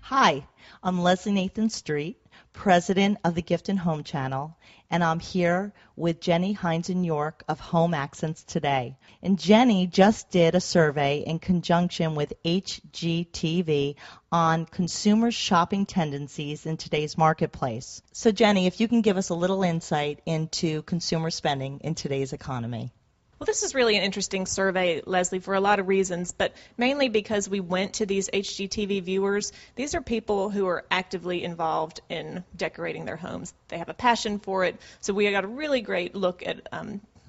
Hi, I'm Leslie Nathan Street, president of the Gift and Home Channel, and I'm here with Jenny Heinzen York of Home Accents Today. And Jenny just did a survey in conjunction with HGTV on consumer shopping tendencies in today's marketplace. So Jenny, if you can give us a little insight into consumer spending in today's economy. Well, this is really an interesting survey, Leslie, for a lot of reasons, but mainly because we went to these HGTV viewers. These are people who are actively involved in decorating their homes. They have a passion for it, so we got a really great look at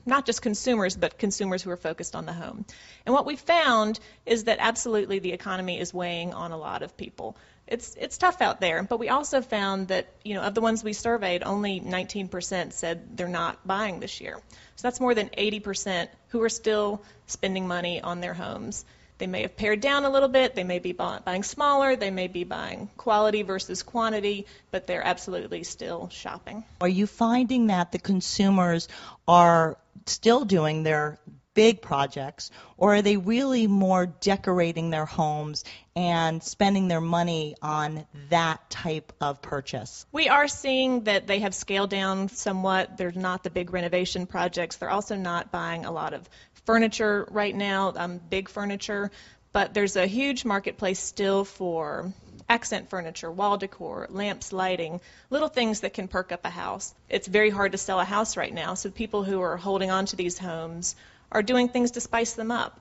not just consumers, but consumers who are focused on the home. And what we found is that absolutely the economy is weighing on a lot of people. It's tough out there, but we also found that, of the ones we surveyed, only 19% said they're not buying this year. So that's more than 80% who are still spending money on their homes. They may have pared down a little bit, they may be buying smaller, they may be buying quality versus quantity, but they're absolutely still shopping. Are you finding that the consumers are still doing their big projects, or are they really more decorating their homes and spending their money on that type of purchase? We are seeing that they have scaled down somewhat. They're not the big renovation projects. They're also not buying a lot of furniture right now, big furniture, but there's a huge marketplace still for accent furniture, wall decor, lamps, lighting, little things that can perk up a house. It's very hard to sell a house right now, so people who are holding on to these homes are doing things to spice them up.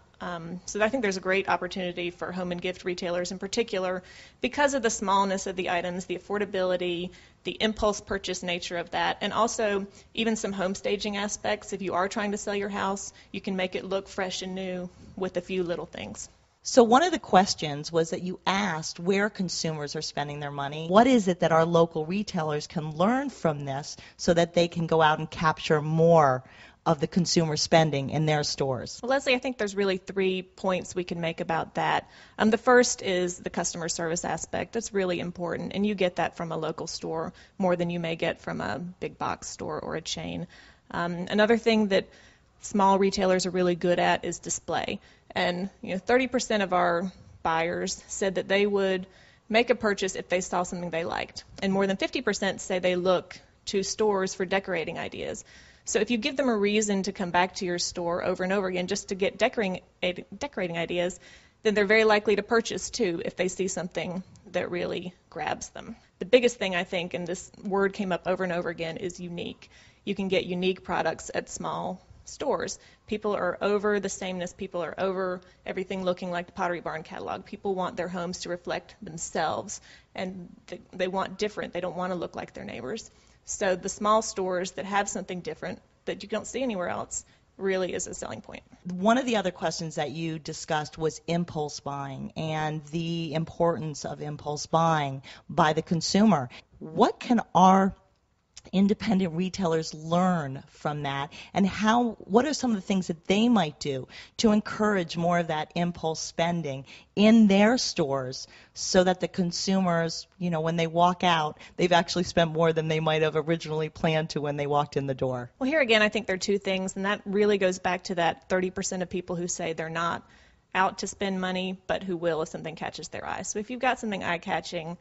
So I think there's a great opportunity for home and gift retailers in particular because of the smallness of the items, the affordability, the impulse purchase nature of that, and also even some home staging aspects. If you are trying to sell your house, you can make it look fresh and new with a few little things. So one of the questions was that you asked where consumers are spending their money. What is it that our local retailers can learn from this so that they can go out and capture more of the consumer spending in their stores? Well, Leslie, I think there's really 3 points we can make about that. The first is the customer service aspect. That's really important, and you get that from a local store more than you may get from a big box store or a chain. Another thing that small retailers are really good at is display. And 30% of our buyers said that they would make a purchase if they saw something they liked. And more than 50% say they look to stores for decorating ideas. So if you give them a reason to come back to your store over and over again just to get decorating ideas, then they're very likely to purchase too if they see something that really grabs them. The biggest thing I think, and this word came up over and over again, is unique. You can get unique products at small stores. People are over the sameness. People are over everything looking like the Pottery Barn catalog. People want their homes to reflect themselves, and they want different. They don't want to look like their neighbors. So the small stores that have something different that you don't see anywhere else really is a selling point. One of the other questions that you discussed was impulse buying and the importance of impulse buying by the consumer. What can our independent retailers learn from that, and what are some of the things that they might do to encourage more of that impulse spending in their stores so that the consumers, when they walk out, they've actually spent more than they might have originally planned to when they walked in the door? Well, here again, I think there are 2 things, and that really goes back to that 30% of people who say they're not out to spend money, but who will if something catches their eye. So if you've got something eye-catching,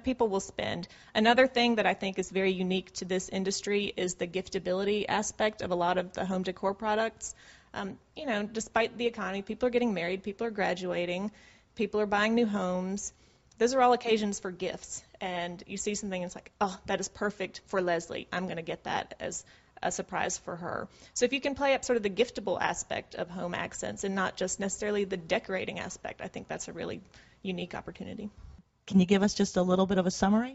people will spend. Another thing that I think is very unique to this industry is the giftability aspect of a lot of the home decor products. Despite the economy, people are getting married, people are graduating, people are buying new homes. Those are all occasions for gifts. And you see something and it's like, oh, that is perfect for Leslie. I'm going to get that as a surprise for her. So if you can play up sort of the giftable aspect of home accents and not just necessarily the decorating aspect, I think that's a really unique opportunity. Can you give us just a little bit of a summary?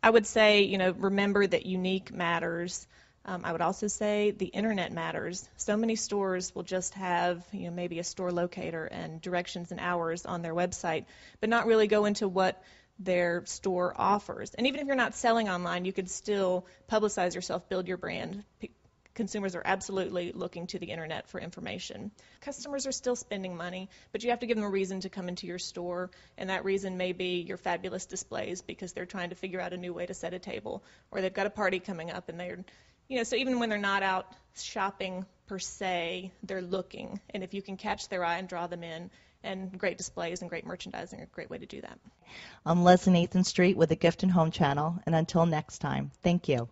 I would say, remember that unique matters. I would also say the internet matters. So many stores will just have, maybe a store locator and directions and hours on their website, but not really go into what their store offers. And even if you're not selling online, you could still publicize yourself, build your brand. Consumers are absolutely looking to the internet for information. Customers are still spending money, but you have to give them a reason to come into your store, and that reason may be your fabulous displays because they're trying to figure out a new way to set a table, or they've got a party coming up and they're, so even when they're not out shopping per se, they're looking, and if you can catch their eye and draw them in and great displays and great merchandising are a great way to do that. I'm Leslie Nathan Street with the Gift and Home Channel, and until next time, thank you.